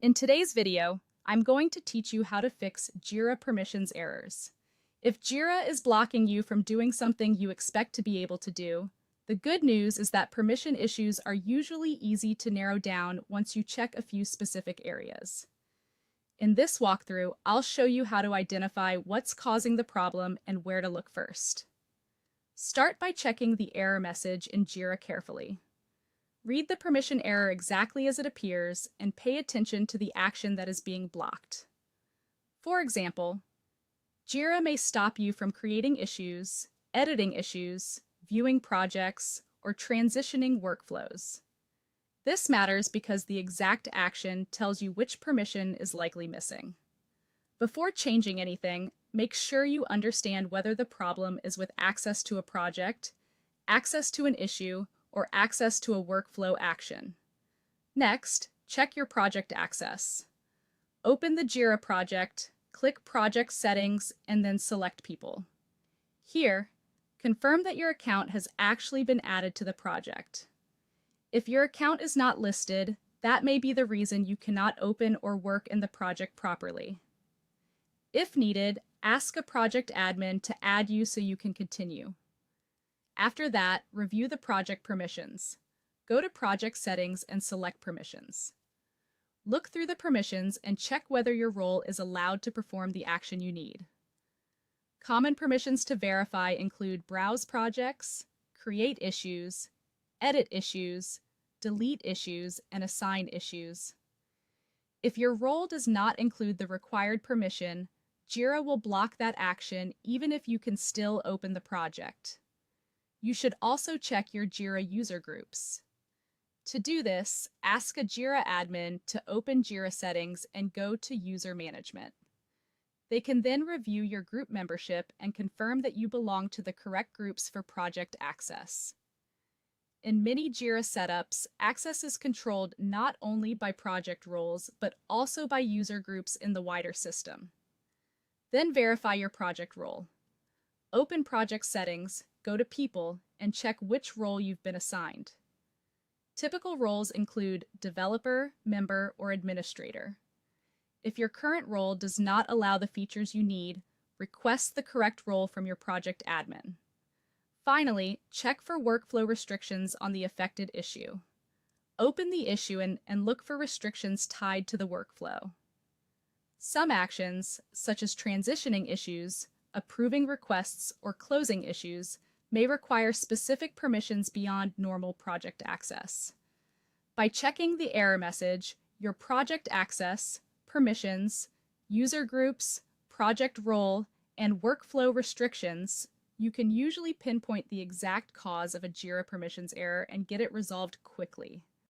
In today's video, I'm going to teach you how to fix Jira permissions errors. If Jira is blocking you from doing something you expect to be able to do, the good news is that permission issues are usually easy to narrow down once you check a few specific areas. In this walkthrough, I'll show you how to identify what's causing the problem and where to look first. Start by checking the error message in Jira carefully. Read the permission error exactly as it appears and pay attention to the action that is being blocked. For example, Jira may stop you from creating issues, editing issues, viewing projects, or transitioning workflows. This matters because the exact action tells you which permission is likely missing. Before changing anything, make sure you understand whether the problem is with access to a project, access to an issue, or access to a workflow action. Next, check your project access. Open the Jira project, click Project Settings, and then select People. Here, confirm that your account has actually been added to the project. If your account is not listed, that may be the reason you cannot open or work in the project properly. If needed, ask a project admin to add you so you can continue. After that, review the project permissions. Go to Project Settings and select Permissions. Look through the permissions and check whether your role is allowed to perform the action you need. Common permissions to verify include Browse Projects, Create Issues, Edit Issues, Delete Issues, and Assign Issues. If your role does not include the required permission, Jira will block that action even if you can still open the project. You should also check your Jira user groups. To do this, ask a Jira admin to open Jira settings and go to User Management. They can then review your group membership and confirm that you belong to the correct groups for project access. In many Jira setups, access is controlled not only by project roles, but also by user groups in the wider system. Then verify your project role. Open Project Settings, go to People, and check which role you've been assigned. Typical roles include Developer, Member, or Administrator. If your current role does not allow the features you need, request the correct role from your project admin. Finally, check for workflow restrictions on the affected issue. Open the issue and look for restrictions tied to the workflow. Some actions, such as transitioning issues, approving requests, or closing issues, may require specific permissions beyond normal project access. By checking the error message, your project access, permissions, user groups, project role, and workflow restrictions, you can usually pinpoint the exact cause of a Jira permissions error and get it resolved quickly.